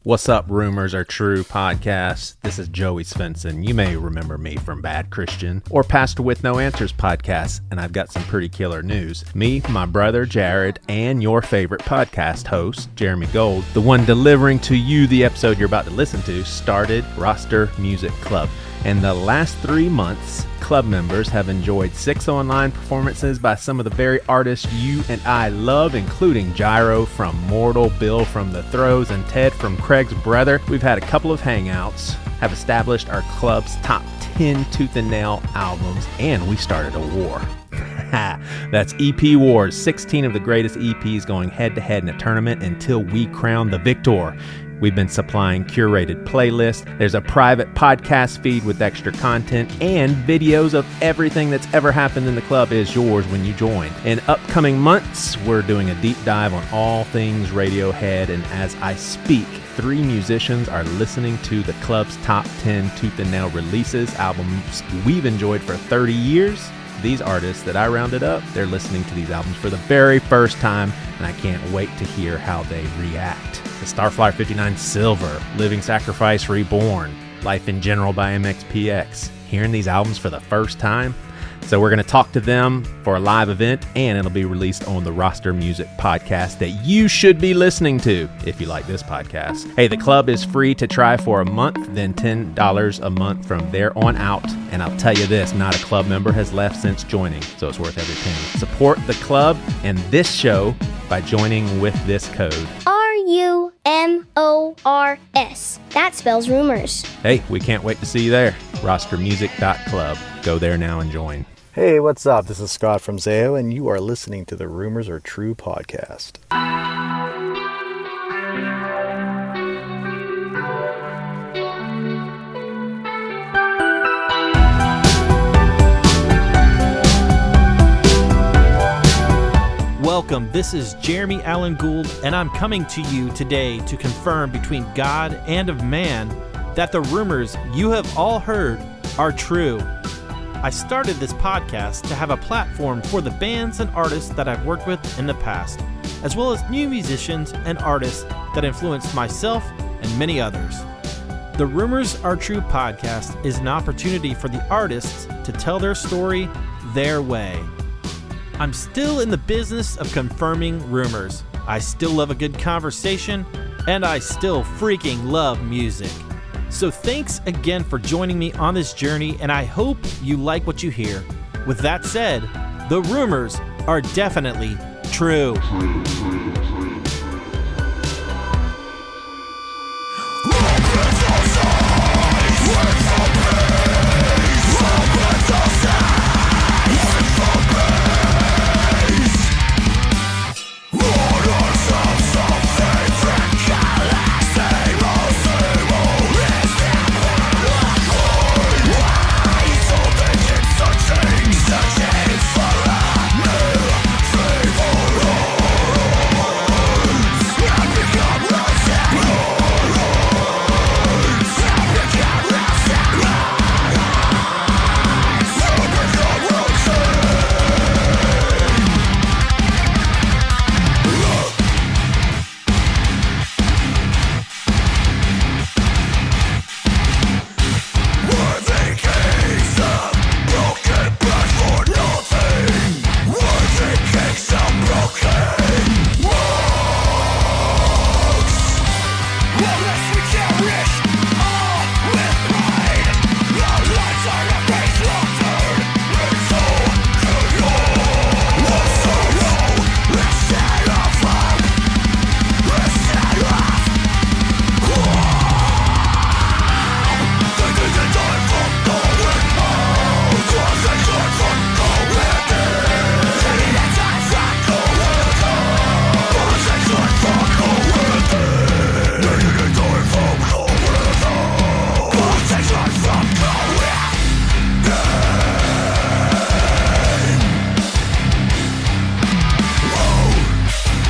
What's up, Rumors Are True podcast? This is Joey Svensson. You may remember me from Bad Christian or Pastor With No Answers podcast, and I've got some pretty killer news. Me, my brother Jared, and your favorite podcast host, Jeremy Gold, the one delivering to you the episode you're about to listen to, started Roster Music Club. In the last 3 months, club members have enjoyed 6 online performances by some of the very artists you and I love, including Gyro from Mortal, Bill from The Throws, and Ted from Craig's Brother. We've had a couple of hangouts, have established our club's top 10 tooth and nail albums, and we started a war. That's EP Wars, 16 of the greatest EPs going head-to-head in a tournament until we crown the victor. We've been supplying curated playlists. There's a private podcast feed with extra content, and videos of everything that's ever happened in the club is yours when you join. In upcoming months, we're doing a deep dive on all things Radiohead, and as I speak, 3 musicians are listening to the club's top 10 tooth and nail releases, albums we've enjoyed for 30 years. These artists that I rounded up, they're listening to these albums for the very first time, and I can't wait to hear how they react. The Starflyer 59 Silver, Living Sacrifice Reborn, Life in General by MXPX. Hearing these albums for the first time. So we're going to talk to them for a live event, and it'll be released on the Roster Music podcast that you should be listening to if you like this podcast. Hey, the club is free to try for a month, then $10 a month from there on out. And I'll tell you this, not a club member has left since joining, so it's worth every penny. Support the club and this show by joining with this code. RUMORS. That spells rumors. Hey, we can't wait to see you there. Rostermusic.club. Go there now and join. Hey, what's up? This is Scott from Zayo, and you are listening to the Rumors Are True podcast. Welcome, this is Jeremy Allen Gould, and I'm coming to you today to confirm between God and of man that the rumors you have all heard are true. I started this podcast to have a platform for the bands and artists that I've worked with in the past, as well as new musicians and artists that influenced myself and many others. The Rumors Are True podcast is an opportunity for the artists to tell their story their way. I'm still in the business of confirming rumors. I still love a good conversation, and I still freaking love music. So thanks again for joining me on this journey, and I hope you like what you hear. With that said, the rumors are definitely true.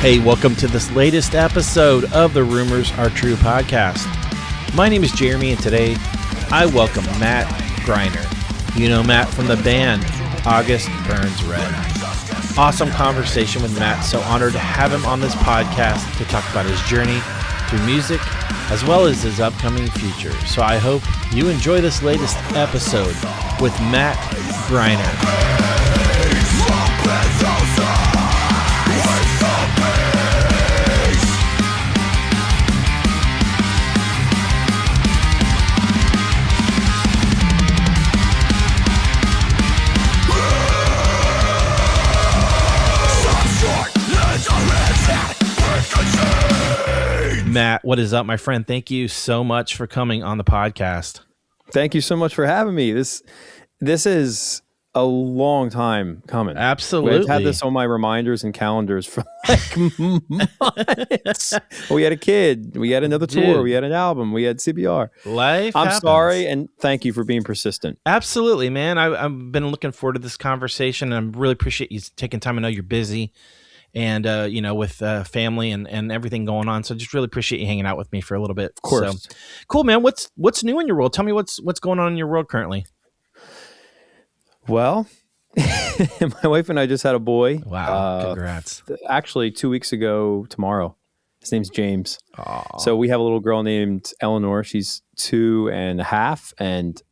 Hey, welcome to this latest episode of the Rumors Are True podcast. My name is Jeremy, and today I welcome Matt Greiner. You know Matt from the band August Burns Red. Awesome conversation with Matt, so honored to have him on this podcast to talk about his journey through music as well as his upcoming future. So I hope you enjoy this latest episode with Matt Greiner. Matt, what is up, my friend? Thank you so much for coming on the podcast. Thank you so much for having me. This is a long time coming. Absolutely. I've had this on my reminders and calendars for like months. We had a kid. We had another tour. Dude. We had an album. We had CBR. Life I'm happens. sorry, and thank you for being persistent. Absolutely, man. I've been looking forward to this conversation, and I really appreciate you taking time. I know you're busy. And, with family and everything going on. So just really appreciate you hanging out with me for a little bit. Of course. So, cool, man. What's new in your world? Tell me what's going on in your world currently. Well, my wife and I just had a boy. Wow. Congrats. Actually, 2 weeks ago tomorrow. His name's James. Aww. So we have a little girl named Eleanor. She's 2.5. And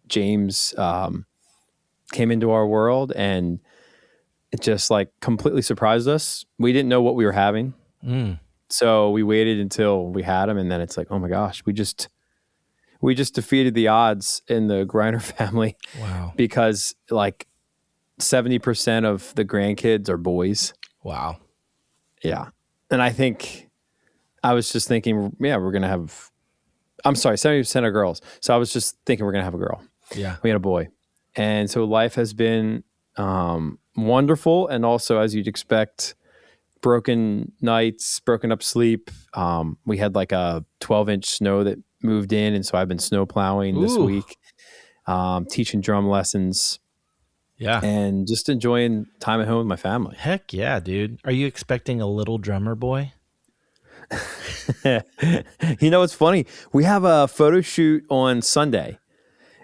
James came into our world, and it just like completely surprised us. We didn't know what we were having. So we waited until we had him, and then it's like, oh my gosh, we just defeated the odds in the Greiner family. Wow. Because like 70% of the grandkids are boys. Wow. Yeah. And I was just thinking, yeah, we're going to have, 70% are girls. So I was just thinking we're going to have a girl. Yeah. We had a boy. And so life has been, wonderful, and also, as you'd expect, broken nights, broken up sleep. We had like a 12-inch snow that moved in, and so I've been snow plowing this week, teaching drum lessons, and just enjoying time at home with my family. Heck yeah, dude. Are you expecting a little drummer boy? It's funny. We have a photo shoot on Sunday.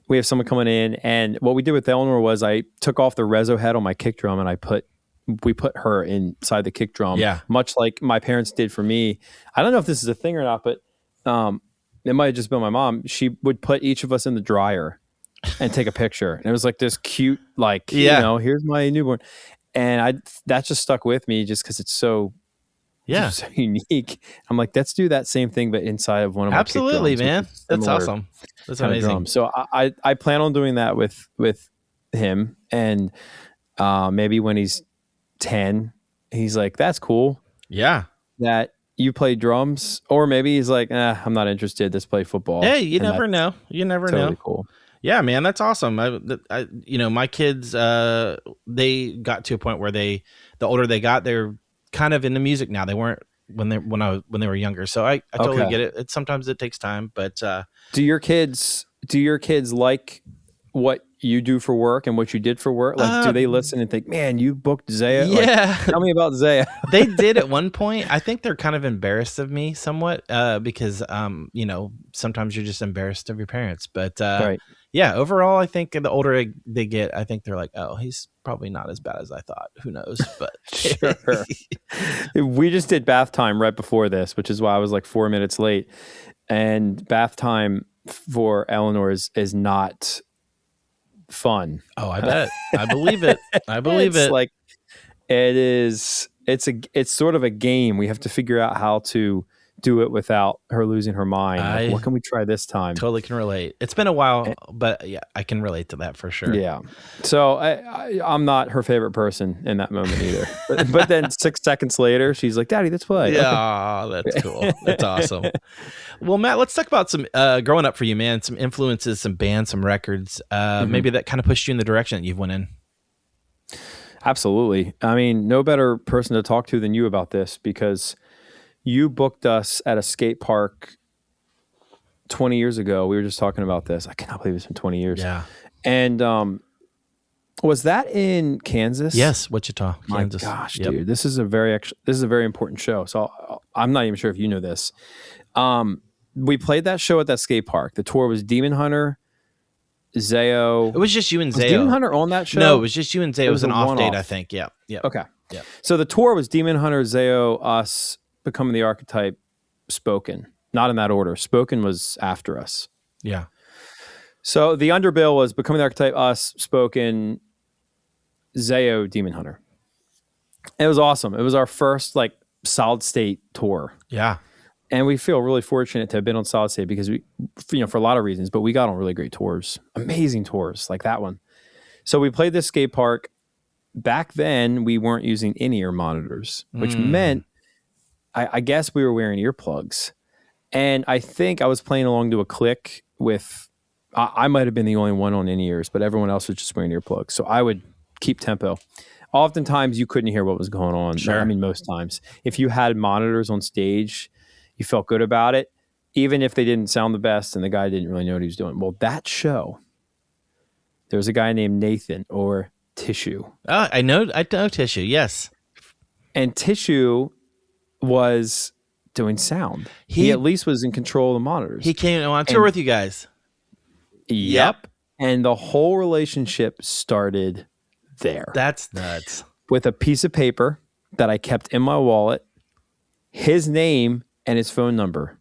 We have someone coming in, and what we did with Eleanor was I took off the reso head on my kick drum, and we put her inside the kick drum, much like my parents did for me. I don't know if this is a thing or not, but it might have just been my mom. She would put each of us in the dryer and take a picture, and it was like this cute, here's my newborn, and that just stuck with me just because it's so. Yeah, so unique. I'm like, let's do that same thing, but inside of one of my kick drums, man. That's awesome. That's amazing. Drum. So I plan on doing that with him, and maybe when he's 10, he's like, that's cool. Yeah, that you play drums, or maybe he's like, I'm not interested. Let's play football. Hey, you never know. You never know. Cool. Yeah, man, that's awesome. My kids, they got to a point where the older they got, they're kind of into music now. They weren't when they were younger. So I totally get it. Sometimes it takes time, but do your kids like what you do for work and what you did for work? Like, do they listen and think, man, you booked Zaya? Yeah. Like, tell me about Zaya. They did at one point. I think they're kind of embarrassed of me somewhat because, sometimes you're just embarrassed of your parents. But right. Yeah, overall, I think the older they get, I think they're like, oh, he's probably not as bad as I thought. Who knows? But sure. We just did bath time right before this, which is why I was like 4 minutes late. And bath time for Eleanor is not fun. Oh, I bet. I believe it. I believe it. Like it is. It's sort of a game. We have to figure out how to do it without her losing her mind. Like, what can we try this time? Totally can relate. It's been a while, but yeah, I can relate to that for sure. Yeah. So I'm not her favorite person in that moment either. but then 6 seconds later, she's like, "Daddy, let's play." Yeah, okay. That's cool. That's awesome. Well, Matt, let's talk about some growing up for you, man. Some influences, some bands, some records. Maybe that kind of pushed you in the direction that you've went in. Absolutely. I mean, no better person to talk to than you about this, because you booked us at a skate park 20 years ago. We were just talking about this. I cannot believe it's been 20 years. Yeah. And was that in Kansas? Yes, Wichita, Kansas. My gosh, dude. This is a very important show. So I'm not even sure if you know this. We played that show at that skate park. The tour was Demon Hunter, Zayo. It was just you and Zayo. Was Demon Hunter on that show? No, it was just you and Zayo. It was an off date, I think. Yeah. Okay. Yeah. So the tour was Demon Hunter, Zayo, us, Becoming the Archetype, Spoken. not in that order. Spoken was after us. Yeah. So the underbill was Becoming the Archetype, us, Spoken, Zayo, Demon Hunter. It was awesome. It was our first like solid state tour. Yeah. And we feel really fortunate to have been on solid state because we, for a lot of reasons, but we got on really great tours, amazing tours like that one. So we played this skate park. Back then we weren't using in-ear monitors, which meant I guess we were wearing earplugs. And I think I was playing along to a click with, I might have been the only one on in-ears, but everyone else was just wearing earplugs. So I would keep tempo. Oftentimes you couldn't hear what was going on. Sure. I mean, most times. If you had monitors on stage, you felt good about it, even if they didn't sound the best and the guy didn't really know what he was doing. Well, that show, there was a guy named Nathan or Tissue. Oh, I know Tissue, yes. And Tissue was doing sound. He at least was in control of the monitors. He came on tour with you guys. Yep. And the whole relationship started there. That's nuts. With a piece of paper that I kept in my wallet, his name and his phone number.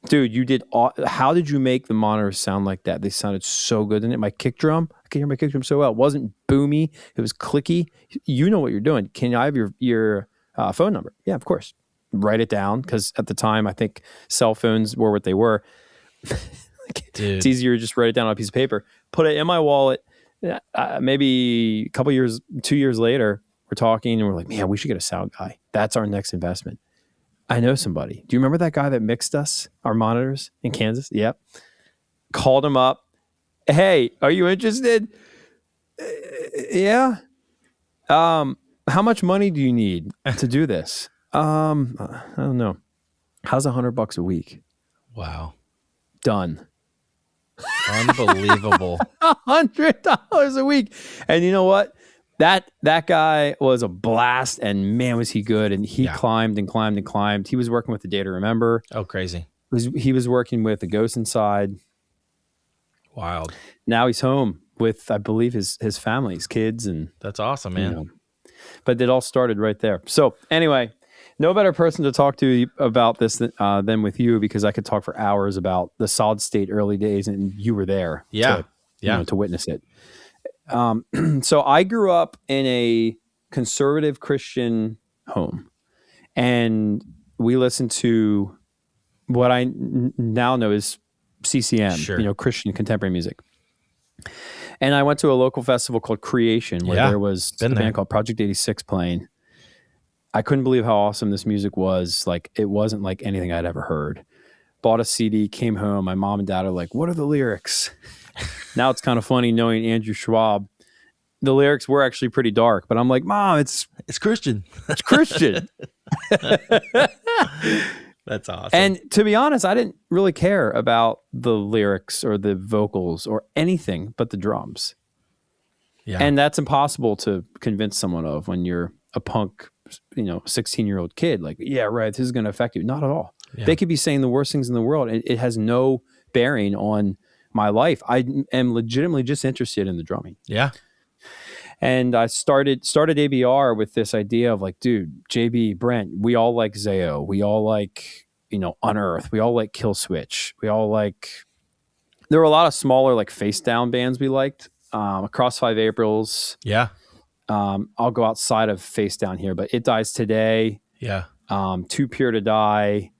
Dude, how did you make the monitors sound like that? They sounded so good. And my kick drum, I could hear my kick drum so well. It wasn't boomy. It was clicky. You know what you're doing. Can I have your phone number? Yeah, of course. Write it down, because at the time, I think cell phones were what they were. It's easier to just write it down on a piece of paper. Put it in my wallet. Maybe a couple years, 2 years later, we're talking and we're like, man, we should get a sound guy. That's our next investment. I know somebody. Do you remember that guy that mixed our monitors in Kansas? Yep. Called him up. Hey, are you interested? Yeah. How much money do you need to do this? I don't know. How's $100 a week? Wow. Done. Unbelievable. $100 a week. And you know what? That guy was a blast, and man, was he good. And he climbed and climbed and climbed. He was working with the Day to Remember. Oh, crazy. He was working with the Ghost Inside. Wild. Now he's home with, I believe, his family, his kids. And that's awesome, man. You know, but it all started right there. So anyway, no better person to talk to about this than with you, because I could talk for hours about the solid state early days, and you were there. Yeah. To witness it. So I grew up in a conservative Christian home, and we listened to what I now know is CCM, Christian contemporary music. And I went to a local festival called Creation, where there was a band called Project 86 playing. I couldn't believe how awesome this music was. Like, it wasn't like anything I'd ever heard. Bought a CD, came home. My mom and dad are like, what are the lyrics? Now it's kind of funny knowing Andrew Schwab. The lyrics were actually pretty dark, but I'm like, Mom, it's Christian. It's Christian. That's awesome. And to be honest, I didn't really care about the lyrics or the vocals or anything but the drums. Yeah. And that's impossible to convince someone of when you're a punk, 16-year-old kid. Like, yeah, right, this is going to affect you. Not at all. Yeah. They could be saying the worst things in the world, and it has no bearing on my life. I am legitimately just interested in the drumming. Yeah. And I started ABR with this idea of like, dude, JB, Brent, we all like Zayo. We all like, Unearth. We all like Kill Switch. We all like, there were a lot of smaller like face down bands we liked. Across 5 Aprils. Yeah. I'll go outside of face down here, but It Dies Today. Yeah. Too Pure to Die.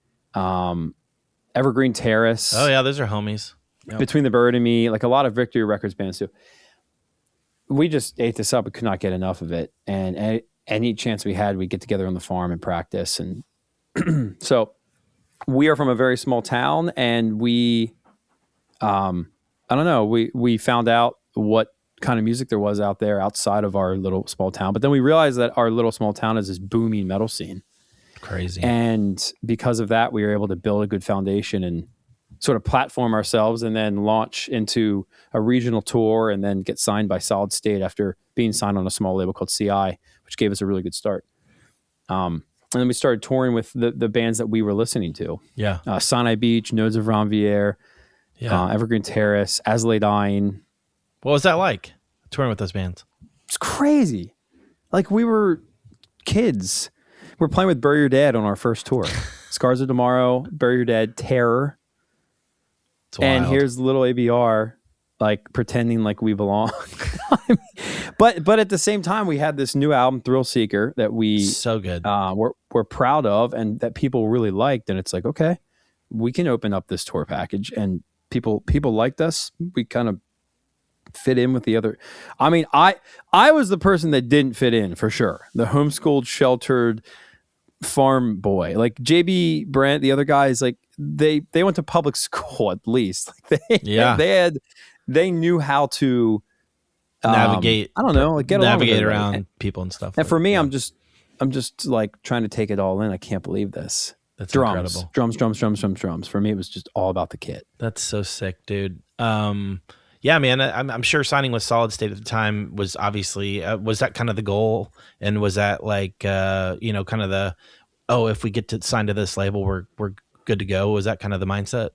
Evergreen Terrace. Oh yeah, those are homies. Yep. Between the Bird and Me, like a lot of Victory Records bands too. We just ate this up. We could not get enough of it. And any chance we had, we'd get together on the farm and practice. And so we are from a very small town, and we, I don't know, we found out what kind of music there was out there outside of our little small town. But then we realized that our little small town is this booming metal scene. Crazy. And because of that, we were able to build a good foundation and sort of platform ourselves, and then launch into a regional tour, and then get signed by Solid State after being signed on a small label called CI, which gave us a really good start. And then we started touring with the bands that we were listening to. Yeah. Sinai Beach, Nodes of Ranvier, Evergreen Terrace, As Lay Dying. What was that like, touring with those bands? It's crazy. Like, we were kids. We're playing with Bury Your Dad on our first tour. Scars of Tomorrow, Bury Your Dead, Terror. It's And wild. here's little ABR like pretending like we belong. but at the same time, we had this new album, Thrill Seeker, that we so good. we're proud of and that people really liked. And it's like, okay, we can open up this tour package, and people liked us. We kind of fit in with the other. I mean, I was the person that didn't fit in for sure. The homeschooled, sheltered farm boy. Like JB Brent, the other guys, like they went to public school at least. Like they knew how to Navigate. I don't know, like get along with navigate everybody. around people and stuff. And for me, yeah. I'm just like trying to take it all in. I can't believe this. That's drums, incredible. drums. For me, it was just all about the kit. That's so sick, dude. Yeah, man. I'm sure signing with Solid State at the time was obviously was that kind of the goal, and was that like kind of the if we get to sign to this label, we're good to go. Was that kind of the mindset?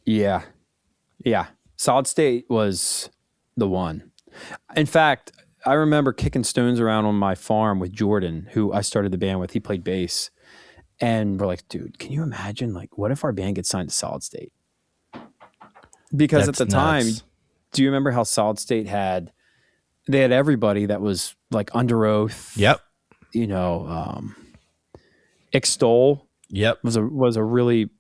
Yeah. Solid State was the one. In fact, I remember kicking stones around on my farm with Jordan, who I started the band with. He played bass. And we're like, dude, can you imagine, like, what if our band gets signed to Solid State? Because That's at the time, nuts. do you remember how Solid State had everybody that was like Under Oath? Yep. Extol Yep. was a really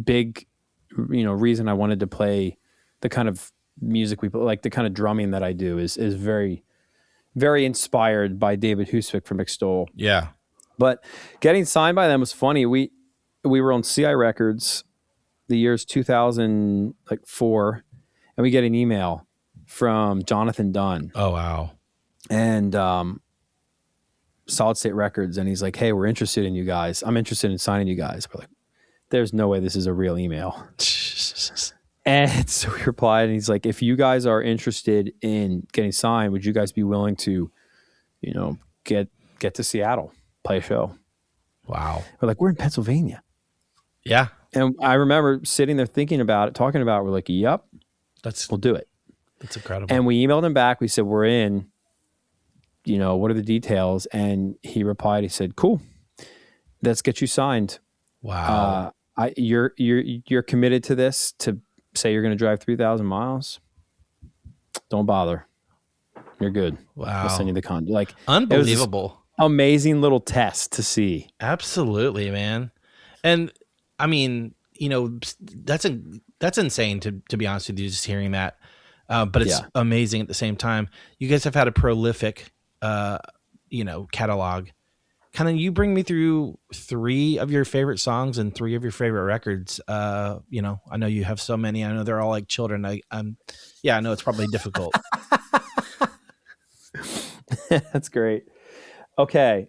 big, reason I wanted to play the kind of music we play, like the kind of drumming that I do is very, very inspired by David Husvik from Extol. Yeah. But getting signed by them was funny. We were on CI Records the years 2004, and we get an email from Jonathan Dunn Oh wow. and Solid State Records, and he's like, "Hey, we're interested in you guys. I'm interested in signing you guys." We're like, "There's no way this is a real email." And so we replied, and he's like, "If you guys are interested in getting signed, would you guys be willing to, get to Seattle, play a show?" Wow. We're like, "We're in Pennsylvania." Yeah. And I remember sitting there thinking about it, talking about it. We're like, "Yep, That's we'll do it." incredible. And we emailed him back. We said, "We're in. What are the details?" And he replied. He said, "Cool, let's get you signed. Wow. You're committed to this. To say you're going to drive 3,000 miles. Don't bother. You're good. Wow. I'll send you the contract." Like, Unbelievable. amazing little test to see. Absolutely, man. And I mean, that's insane to be honest with you, just hearing that. But it's amazing at the same time. You guys have had a prolific, catalog. Kind of, you bring me through 3 of your favorite songs and 3 of your favorite records. I know you have so many. I know they're all like children. I know it's probably difficult. That's great. Okay.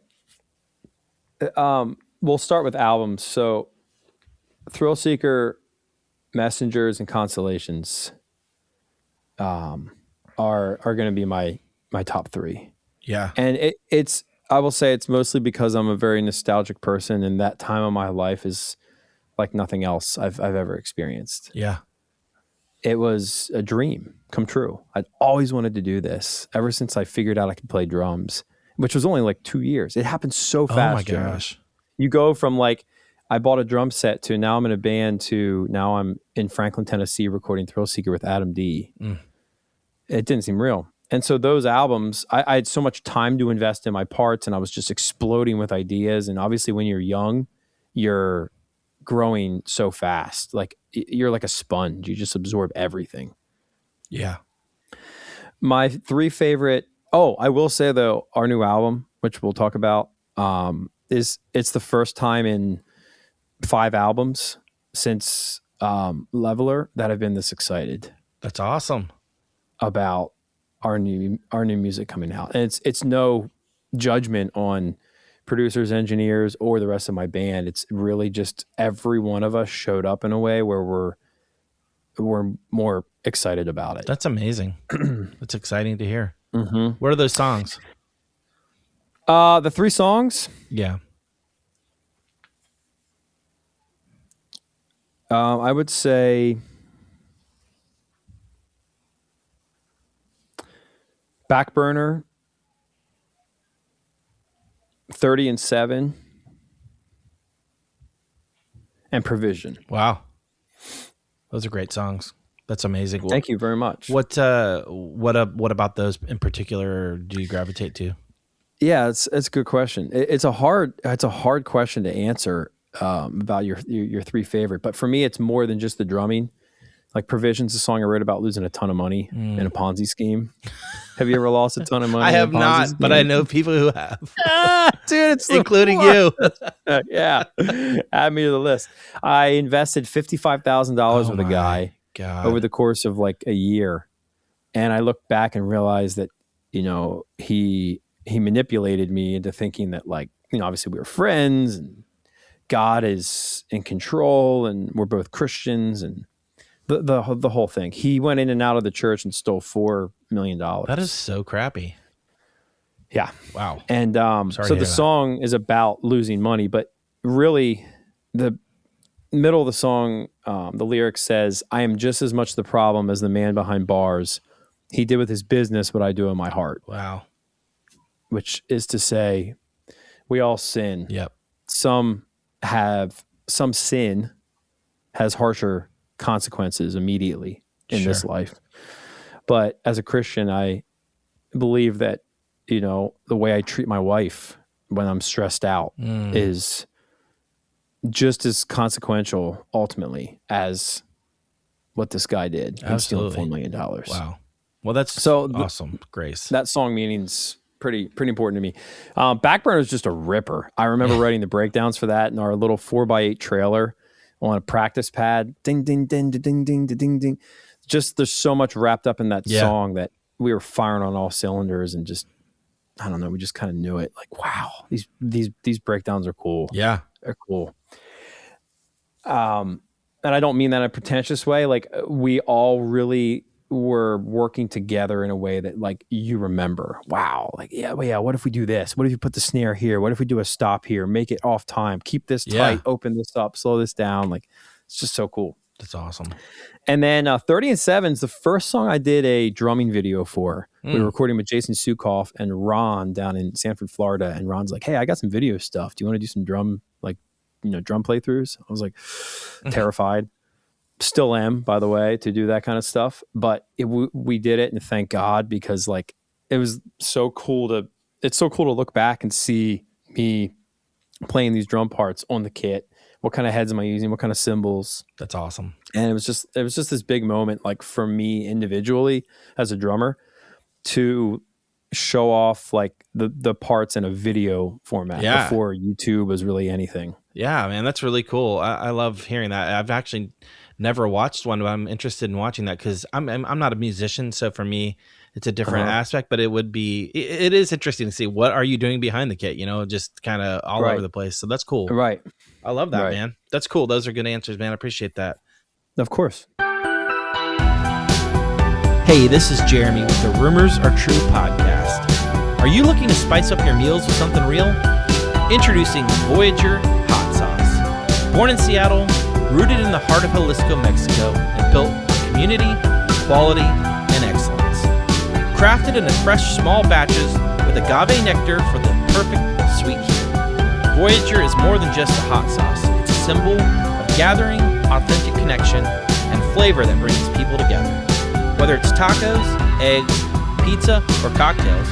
We'll start with albums. So Thrill Seeker, Messengers, and Constellations are going to be my top 3. Yeah. And I will say it's mostly because I'm a very nostalgic person, and that time of my life is like nothing else I've ever experienced. Yeah. It was a dream come true. I'd always wanted to do this ever since I figured out I could play drums, which was only like 2 years. It happened so fast. Oh my Jeremy. gosh. You go from like, I bought a drum set to now I'm in a band to now I'm in Franklin, Tennessee recording Thrill Seeker with Adam D. It didn't seem real. And so those albums, I had so much time to invest in my parts, and I was just exploding with ideas. And obviously when you're young, you're growing so fast. Like you're like a sponge. You just absorb everything. Yeah. My 3 favorite, I will say though, our new album, which we'll talk about, it's the first time in 5 albums since Leveler that I've been this excited That's awesome. about our new music coming out. And it's no judgment on producers, engineers, or the rest of my band. It's really just every one of us showed up in a way where we're more excited about it. That's amazing. That's exciting to hear. Mm-hmm. What are those songs? The 3 songs. Yeah. I would say Backburner, 30 and 7, and Provision. Wow. Those are great songs. That's amazing. Thank you very much. What about those in particular do you gravitate to? Yeah, it's a good question. It's a hard question to answer about your three favorite. But for me, it's more than just the drumming. Like Provision's a song I wrote about losing a ton of money in a Ponzi scheme. Have you ever lost a ton of money? I have not, but I know people who have. Dude, it's including you. Yeah, add me to the list. I invested $55,000 with a guy over the course of like a year, and I looked back and realized that he manipulated me into thinking that obviously we were friends and God is in control and we're both Christians and the whole thing. He went in and out of the church and stole $4 million. That is so crappy. Yeah. Wow. And so the song is about losing money, but really the middle of the song, the lyric says, "I am just as much the problem as the man behind bars. He did with his business what I do in my heart." Wow. Which is to say, we all sin. Yep. Some sin has harsher consequences immediately in this life. But as a Christian, I believe that, the way I treat my wife when I'm stressed out is just as consequential ultimately as what this guy did. Absolutely. Stealing $4 million. Wow. Well, that's awesome. Grace. That song meaning's pretty important to me. Backburner is just a ripper. I remember writing the breakdowns for that in our little 4x8 trailer on a practice pad. Ding, ding, ding, ding, ding, ding, ding. Just there's so much wrapped up in that song that we were firing on all cylinders and just, I don't know, we just kind of knew it. Like, wow, these breakdowns are cool. Yeah. They're cool. And I don't mean that in a pretentious way. Like we all really were working together in a way that like you remember, wow, like, what if we do this? What if you put the snare here? What if we do a stop here? Make it off time, keep this tight, open this up, slow this down. Like it's just so cool. That's awesome. And then 30 and 7's the first song I did a drumming video for. We were recording with Jason Sukoff and Ron down in Sanford, Florida. And Ron's like, "Hey, I got some video stuff. Do you want to do some drum playthroughs?" I was like terrified. Still am, by the way, to do that kind of stuff. But we did it, and thank God, because like it was so cool it's so cool to look back and see me playing these drum parts on the kit. What kind of heads am I using? What kind of cymbals? That's awesome. And it was just this big moment, like for me individually as a drummer, to show off like the parts in a video format before YouTube was really anything. Yeah, man, that's really cool. I love hearing that. I've actually never watched one, but I'm interested in watching that because I'm not a musician, so for me it's a different aspect. But it is interesting to see what are you doing behind the kit, just kind of all over the place. So that's cool. Right. I love that, man. That's cool. Those are good answers, man. I appreciate that. Of course. Hey, this is Jeremy with the Rumors Are True podcast. Are you looking to spice up your meals with something real? Introducing Voyager Hot Sauce. Born in Seattle, rooted in the heart of Jalisco, Mexico, and built on community, quality, and excellence. Crafted in fresh small batches with agave nectar for the perfect sweet heat. Voyager is more than just a hot sauce. It's a symbol of gathering, authentic connection, and flavor that brings people together. Whether it's tacos, eggs, pizza, or cocktails,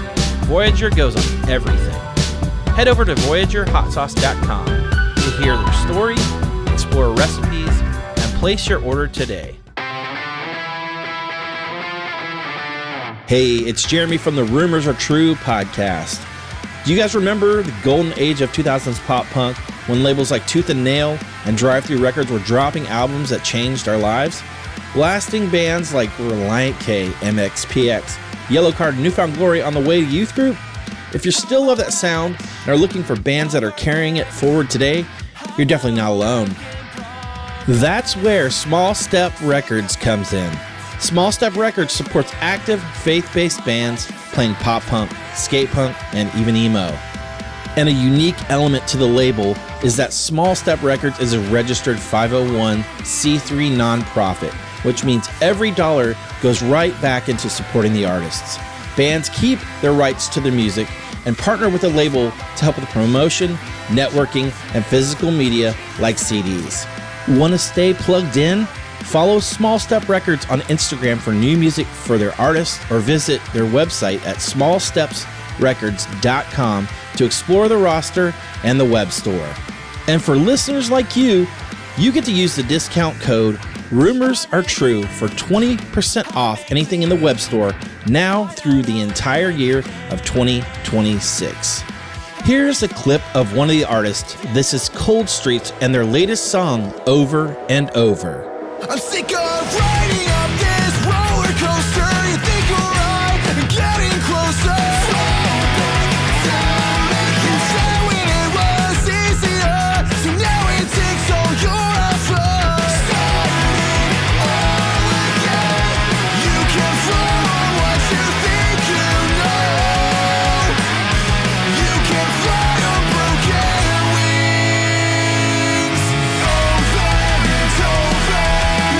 Voyager goes on everything. Head over to VoyagerHotSauce.com to hear their story, explore recipes, and place your order today. Hey, it's Jeremy from the Rumors Are True podcast. Do you guys remember the golden age of 2000s pop punk when labels like Tooth and Nail and Drive Thru Records were dropping albums that changed our lives? Blasting bands like Reliant K, MXPX, Yellowcard, and Newfound Glory on the way to youth group? If you still love that sound and are looking for bands that are carrying it forward today, you're definitely not alone. That's where Small Step Records comes in. Small Step Records supports active, faith-based bands playing pop punk, skate punk, and even emo. And a unique element to the label is that Small Step Records is a registered 501c3 nonprofit, which means every dollar goes right back into supporting the artists. Bands keep their rights to their music and partner with the label to help with promotion, networking, and physical media like CDs. Want to stay plugged in? Follow Small Step Records on Instagram for new music for their artists, or visit their website at smallstepsrecords.com to explore the roster and the web store. And for listeners like you get to use the discount code Rumors Are True for 20% off anything in the web store now through the entire year of 2026. Here's a clip of one of the artists. This is Cold Streets and their latest song, Over and Over. I'm sick of riding up this roller coaster. You think we're right, getting closer. You said when it was easier, so now it takes all your effort. Starting all again. You can follow what you think you know. You can fly on broken wings. Over and over.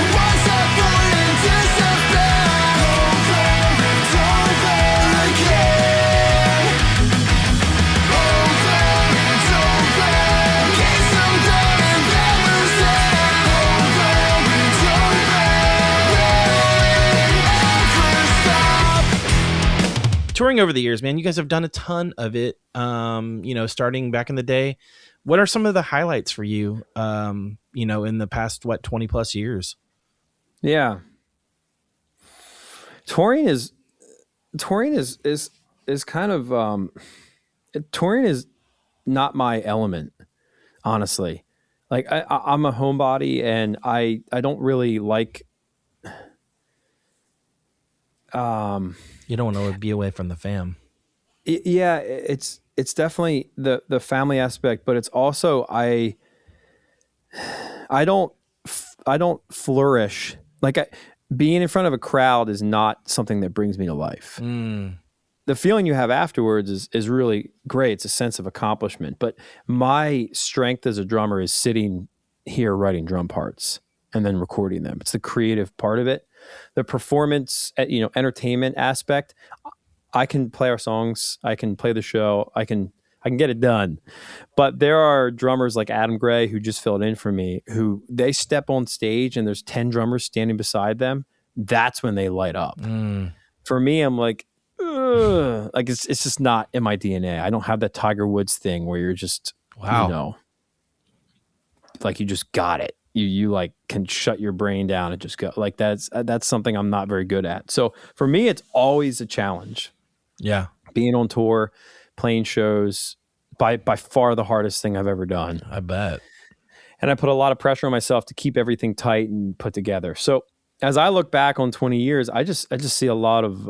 Was I born into despair? Over and over again. Over and over. Case I'm done and never said. Over and over. Will it ever stop? Touring over the years, man, you guys have done a ton of it. Starting back in the day. What are some of the highlights for you? In the past 20 plus years? Yeah. Touring is kind of touring is not my element, honestly. Like I'm a homebody and I don't really like You don't want to be away from the fam. yeah, it's definitely the family aspect, but it's also I don't flourish. Being in front of a crowd is not something that brings me to life. The feeling you have afterwards is really great. It's a sense of accomplishment. But my strength as a drummer is sitting here writing drum parts and then recording them. It's the creative part of it. The performance, entertainment aspect. I can play our songs. I can play the show. I can get it done. But there are drummers like Adam Gray who just filled in for me, who they step on stage and there's 10 drummers standing beside them. That's when they light up. For me, I'm like, ugh. Like it's just not in my DNA. I don't have that Tiger Woods thing where you're just, like you just got it. You like can shut your brain down and just go. Like that's something I'm not very good at. So for me, it's always a challenge. Yeah. Being on tour, playing shows, by far the hardest thing I've ever done. I bet. And I put a lot of pressure on myself to keep everything tight and put together. So as I look back on 20 years, I just see a lot of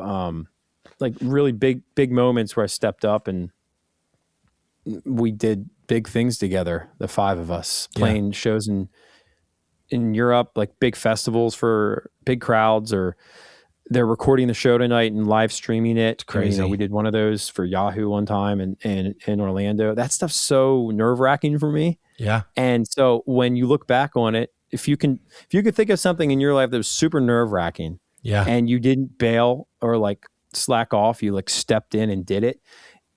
like really big moments where I stepped up and we did big things together. The five of us playing shows in Europe, like big festivals for big crowds, or they're recording the show tonight and live streaming it. Crazy. We did one of those for Yahoo one time and in Orlando. That stuff's so nerve-wracking for me. Yeah. And so when you look back on it, if you could think of something in your life that was super nerve-wracking, and you didn't bail or like slack off, you like stepped in and did it.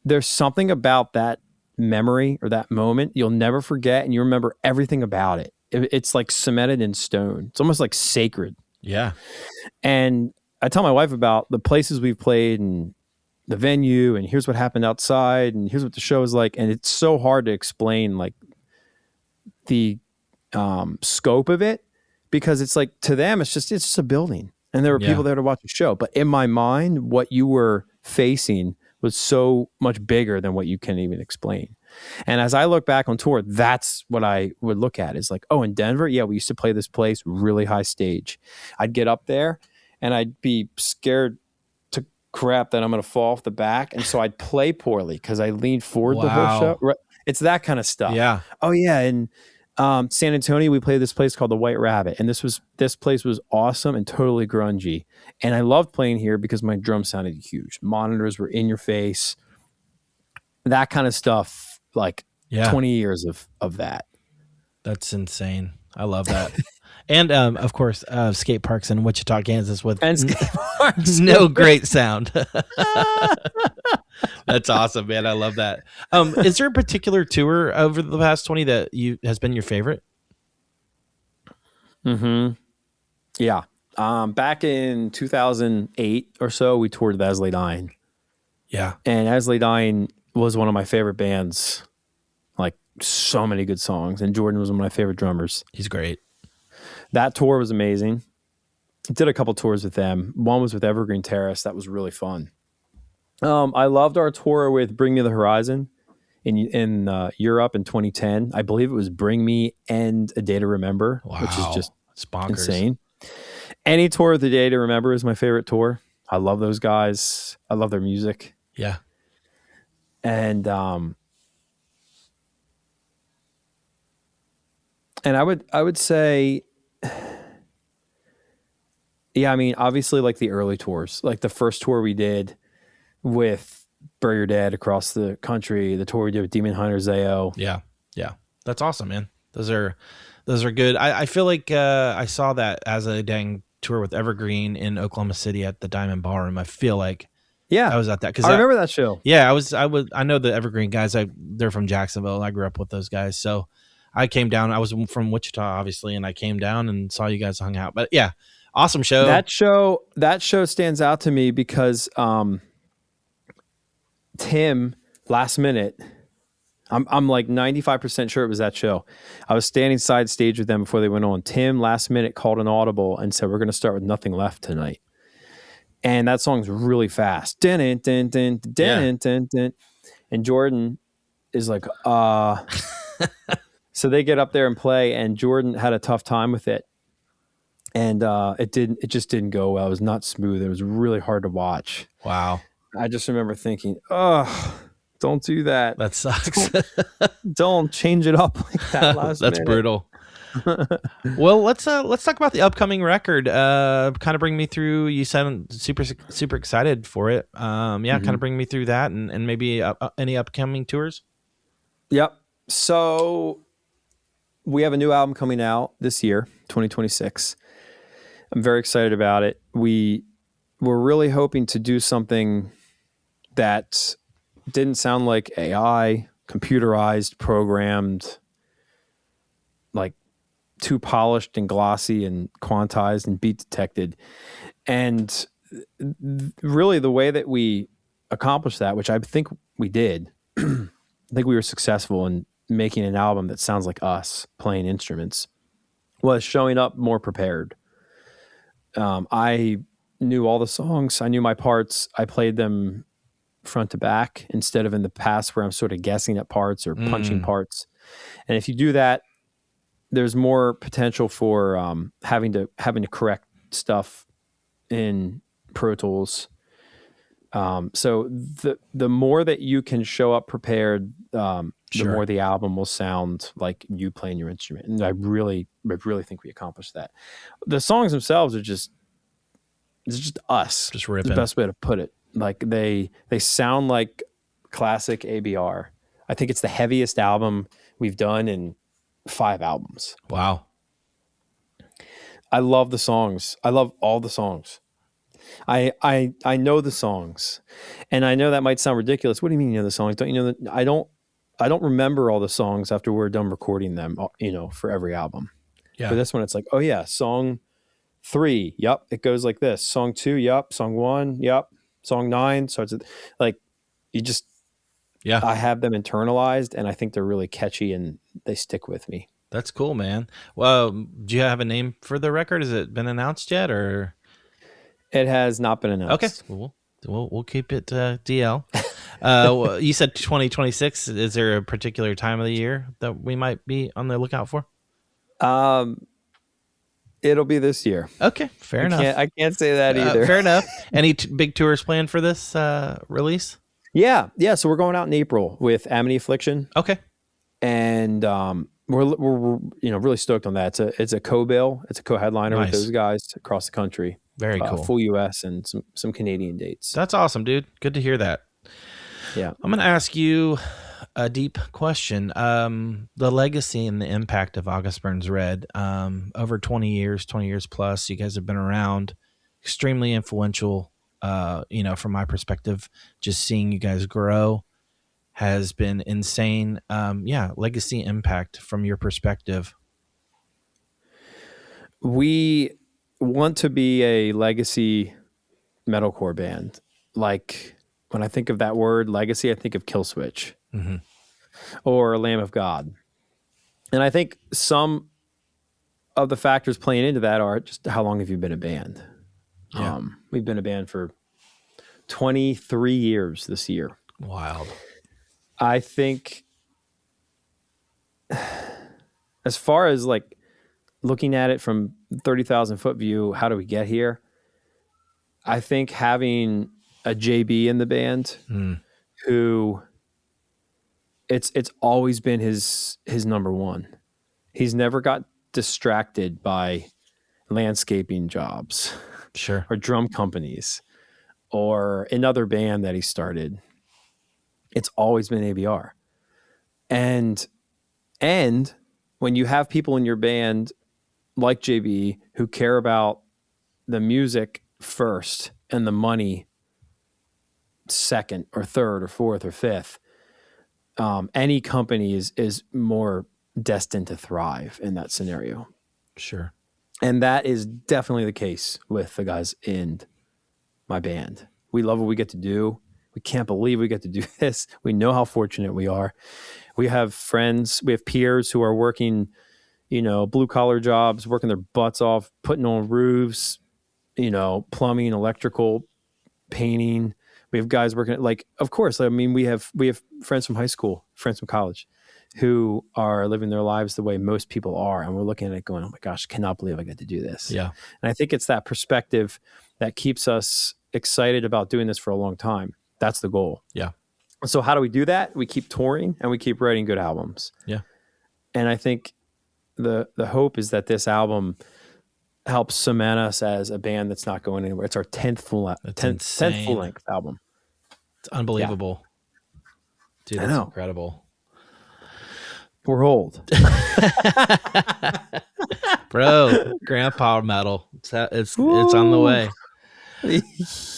There's something about that memory or that moment you'll never forget, and you remember everything about it. It's like cemented in stone. It's almost like sacred. Yeah. And I tell my wife about the places we've played and the venue, and here's what happened outside, and here's what the show is like. And it's so hard to explain like the scope of it, because it's like to them, it's just a building, and there were people there to watch the show. But in my mind, what you were facing was so much bigger than what you can even explain. And as I look back on tour, that's what I would look at is like, oh, in Denver, we used to play this place, really high stage. I'd get up there and I'd be scared to crap that I'm going to fall off the back. And so I'd play poorly because I leaned forward the whole show. Right. It's that kind of stuff. Yeah. Oh, yeah. And San Antonio, we played this place called the White Rabbit. And this place was awesome and totally grungy. And I loved playing here because my drums sounded huge. Monitors were in your face. That kind of stuff. Like 20 years of that. That's insane. I love that. And of course, skate parks in Wichita, Kansas with no great sound. That's awesome, man. I love that. Is there a particular tour over the past 20 that has been your favorite? Mm-hmm. Yeah. Back in 2008 or so, we toured with As Lay Dying. Yeah. And As Lay Dying was one of my favorite bands. Like, so many good songs. And Jordan was one of my favorite drummers. He's great. That tour was amazing. Did a couple tours with them. One was with Evergreen Terrace. That was really fun. I loved our tour with Bring Me the Horizon in Europe in 2010. I believe it was Bring Me and A Day to Remember, which is just It's bonkers. insane. Any tour of The Day to Remember is my favorite tour. I love those guys. I love their music. Yeah. And I would say, yeah, I mean, obviously like the early tours, like the first tour we did with Bury Your Dead across the country, the tour we did with Demon Hunter Zayo. Yeah. Yeah. That's awesome, man. Those are good. I feel like I saw that As a Dang tour with Evergreen in Oklahoma City at the Diamond Ballroom. I feel like I was at that because I remember that show. Yeah, I know the Evergreen guys. They're from Jacksonville. I grew up with those guys, so I came down. I was from Wichita, obviously, and I came down and saw you guys hung out. But yeah, awesome show. That show stands out to me because Tim last minute. I'm like 95% sure it was that show. I was standing side stage with them before they went on. Tim last minute called an audible and said, "We're going to start with Nothing Left tonight." And that song's really fast. Dun, dun, dun, dun, dun, dun, dun. And Jordan is like, So they get up there and play, and Jordan had a tough time with it. And it just didn't go well. It was not smooth. It was really hard to watch. Wow. I just remember thinking, don't do that. That sucks. Don't change it up like that last That's minute. brutal. Well, let's talk about the upcoming record. Kind of bring me through. You sound super excited for it. Kind of bring me through that, and maybe any upcoming tours. Yep. So we have a new album coming out this year, 2026. I'm very excited about it. We're really hoping to do something that didn't sound like AI, computerized, programmed, like too polished and glossy and quantized and beat detected. And really the way that we accomplished that, which I think we did, I think we were successful in making an album that sounds like us playing instruments, was showing up more prepared. I knew all the songs. I knew my parts. I played them front to back instead of in the past where I'm sort of guessing at parts or punching parts. And if you do that, there's more potential for having to correct stuff in Pro Tools. So the more that you can show up prepared, the more the album will sound like you playing your instrument. And I really think we accomplished that. The songs themselves are it's just us. Just ripping. The best way to put it. Like they sound like classic ABR. I think it's the heaviest album we've done in 5 albums. Wow. I love the songs. I love all the songs. I know the songs, and I know that might sound ridiculous. What do you mean you know the songs? Don't you know that? I don't remember all the songs after we're done recording them, for every album. Yeah. For this one, it's like, oh yeah, song 3, yep, it goes like this. Song 2, yep. Song 1, yep. Song 9 starts at, like, I have them internalized, and I think they're really catchy and they stick with me. That's cool, man. Well, do you have a name for the record? Has it been announced yet, or? It has not been announced. Okay, we'll keep it DL. You said 2026. Is there a particular time of the year that we might be on the lookout for? It'll be this year. Okay, fair enough. I can't say that either. Fair enough. Any big tours planned for this release? Yeah. So we're going out in April with Amity Affliction. Okay, and we're really stoked on that. It's a co-bill. It's a co-headliner with those guys across the country. Very cool. Full US and some Canadian dates. That's awesome, dude. Good to hear that. Yeah. I'm going to ask you a deep question. The legacy and the impact of August Burns Red, over 20 years plus, you guys have been around, extremely influential. From my perspective, just seeing you guys grow has been insane. Legacy impact from your perspective. we want to be a legacy metalcore band. Like when I think of that word legacy, I think of Killswitch or Lamb of God. And I think some of the factors playing into that are just how long have you been a band? Yeah. We've been a band for 23 years this year. Wild. I think as far as like looking at it from 30,000 foot view, how do we get here? I think having a JB in the band who it's always been his number one. He's never got distracted by landscaping jobs Sure. or drum companies or another band that he started. It's always been ABR. And when you have people in your band like JB who care about the music first and the money second or third or fourth or fifth, any company is more destined to thrive in that scenario. Sure. And that is definitely the case with the guys in my band. We love what we get to do. We can't believe we get to do this. We know how fortunate we are. We have friends, we have peers who are working, blue collar jobs, working their butts off, putting on roofs, plumbing, electrical, painting. We have guys working of course, we have friends from high school, friends from college who are living their lives the way most people are. And we're looking at it going, oh my gosh, cannot believe I get to do this. Yeah. And I think it's that perspective that keeps us excited about doing this for a long time. That's the goal. Yeah. So how do we do that? We keep touring and we keep writing good albums. Yeah. And I think the hope is that this album helps cement us as a band that's not going anywhere. It's our 10th full length album. It's unbelievable. Dude, I that's know. incredible. We're old. Bro, grandpa metal. It's on the way.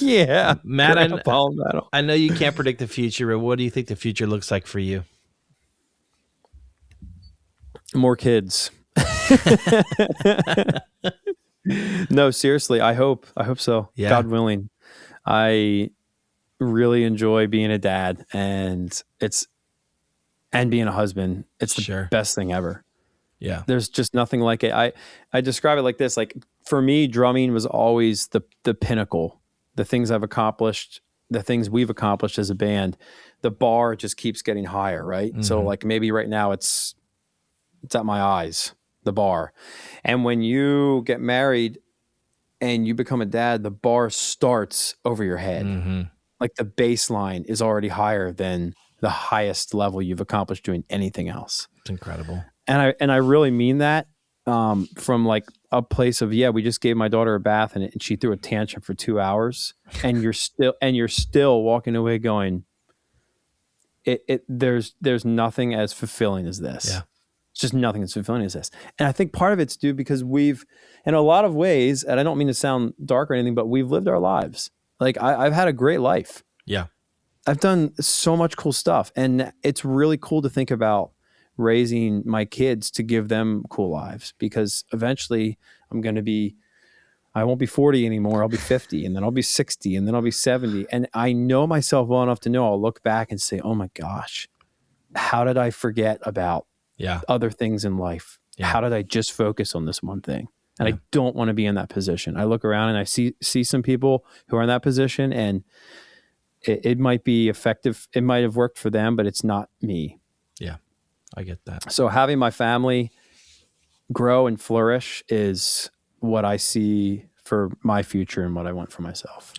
Yeah. Matt, metal. I know you can't predict the future, but what do you think the future looks like for you? More kids. No, seriously, I hope so. Yeah. God willing. I really enjoy being a dad and being a husband. It's the best thing ever. Yeah. There's just nothing like it. I describe it like this. Like for me, drumming was always the pinnacle. The things I've accomplished, the things we've accomplished as a band, the bar just keeps getting higher, right? Mm-hmm. So like maybe right now it's at my eyes, the bar. And when you get married and you become a dad, the bar starts over your head. Mm-hmm. Like the baseline is already higher than the highest level you've accomplished doing anything else. It's incredible. And I really mean that from like a place of, we just gave my daughter a bath and she threw a tantrum for 2 hours and you're still walking away going, there's nothing as fulfilling as this. Yeah. It's just nothing as fulfilling as this. And I think part of it's due because we've, in a lot of ways, and I don't mean to sound dark or anything, but we've lived our lives. Like I've had a great life. Yeah. I've done so much cool stuff. And it's really cool to think about raising my kids to give them cool lives because eventually I won't be 40 anymore. I'll be 50 and then I'll be 60 and then I'll be 70. And I know myself well enough to know I'll look back and say, oh my gosh, how did I forget about other things in life? Yeah. How did I just focus on this one thing? And I don't want to be in that position. I look around and I see some people who are in that position and it might be effective. It might have worked for them, but it's not me. Yeah, I get that. So having my family grow and flourish is what I see for my future and what I want for myself.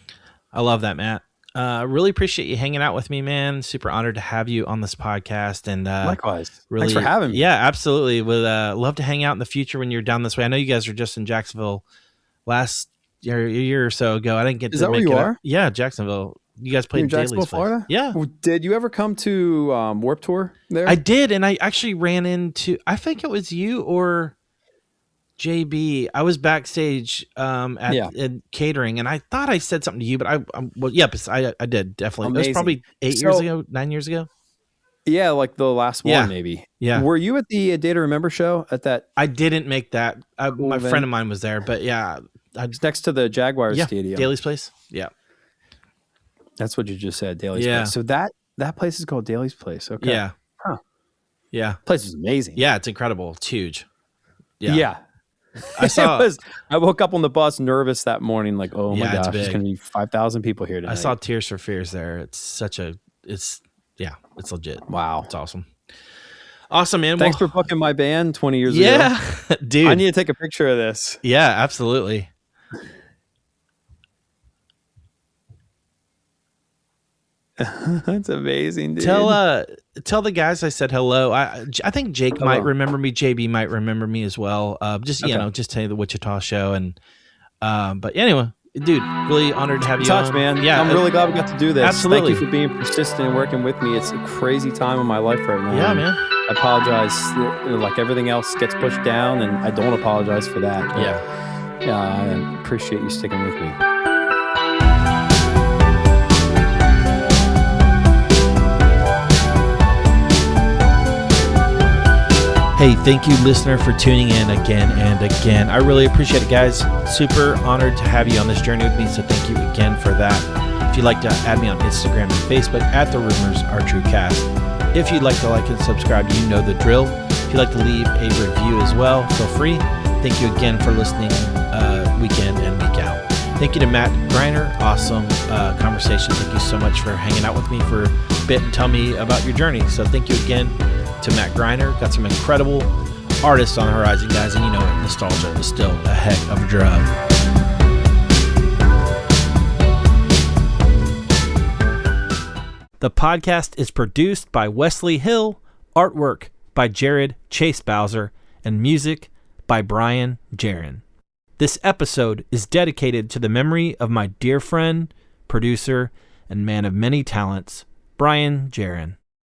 I love that, Matt. Really appreciate you hanging out with me, man. Super honored to have you on this podcast. And likewise, really, thanks for having me. Yeah, absolutely. Would love to hang out in the future when you're down this way. I know you guys were just in Jacksonville last year or so ago. I didn't get to make it. Is that where you are? Yeah, Jacksonville. You guys played Jacksonville, Florida? Yeah. Did you ever come to Warped Tour there? I did, and I actually ran into, I think it was you or JB. I was backstage at catering, and I thought I said something to you, but I did definitely. Amazing. It was probably 9 years ago. Yeah, like the last one, Yeah. maybe. Yeah. Were you at the Day to Remember show at that? I didn't make that. My event? friend of mine was there, but yeah. It's next to the Jaguars Stadium. Daly's place. Yeah. That's what you just said, Daly's Yeah. place. So that place is called Daly's place. Okay. Yeah. Huh. Yeah. Place is amazing. Yeah, it's incredible. It's huge. Yeah. I saw I woke up on the bus nervous that morning, like, oh my Yeah, it's gosh, there's big. going to be 5,000 people here tonight. I saw Tears for Fears there. It's legit. Wow. It's awesome. Awesome, man. Thanks Well, for booking my band 20 years ago. yeah, dude. I need to take a picture of this. Yeah, absolutely. That's amazing, dude. Tell the guys I said hello. I think Jake might remember me. JB might remember me as well. Just tell you the Wichita show and but anyway, dude, really honored to have you Touch, on. man. Yeah, I'm really glad we got to do this. Absolutely. Thank you for being persistent and working with me. It's a crazy time in my life right now. Yeah, man. I apologize. Like everything else gets pushed down, and I don't apologize for that. But, yeah, I appreciate you sticking with me. Hey, thank you, listener, for tuning in again and again. I really appreciate it, guys. Super honored to have you on this journey with me, so thank you again for that. If you'd like to add me on Instagram and Facebook at The Rumors Are True Cast. If you'd like to like and subscribe, you know the drill. If you'd like to leave a review as well, feel free. Thank you again for listening week in and week out. Thank you to Matt Greiner. Awesome conversation. Thank you so much for hanging out with me for a bit and tell me about your journey. So thank you again to Matt Greiner. Got some incredible artists on the horizon, guys, and you know it, nostalgia is still a heck of a drug. The podcast is produced by Wesley Hill, artwork by Jared Chase Bowser, and music by Brian Jaron. This episode is dedicated to the memory of my dear friend, producer, and man of many talents, Brian Jaron.